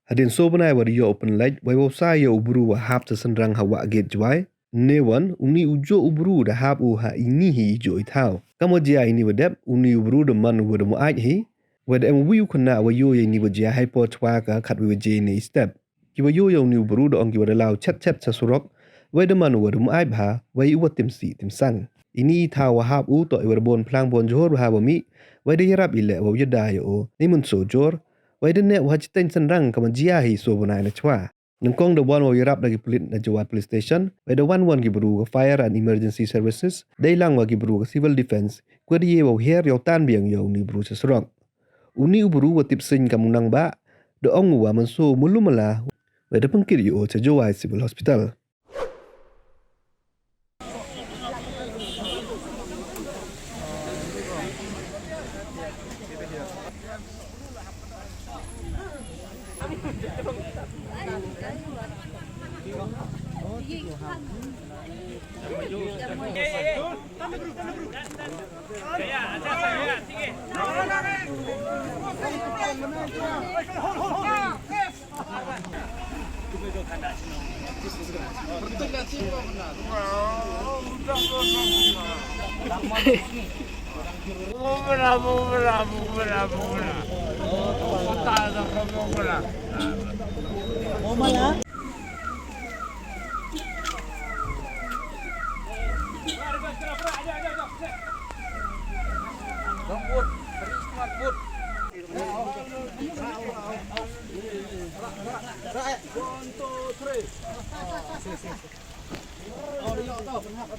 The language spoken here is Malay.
Hadin so banai wadi yo open light wai website yo uburu wa hap ta synrang ha Wahgate Jowai. Newan uni ujo uburu da hap u ha ini hi jo itau. Kamu jia ini wadep uni uburu da man wada muaid hi. Wada em wiu kuna wa yo ye ni wajia hypo chwa ka khat wajia ni step. Ki wa yo yo ni uburu da ong ki wada lau chat sa surok. Wada man wada muaid ha wai uwa timsi timsang. Ini itau wa hap u to iwada bon plang bon johor ha wa mi. Wada yarap ile wa yada yo ni mun sojor. Wai den ne waj ten synrang ka jia hi so bonai na chwa. Nengkong the one wa yarap lagi pulit na Jowai police station. Wai the one ki buru fire and emergency services. Dai lang wa ki buru civil defense. Kwa di wa her yo tan biang yo ni buru sesrok. Uni buru wa tip sin ka munang ba. The ong wa manso mulumala. Wai the pengkir yo sa Jowai Civil Hospital. One, two, three.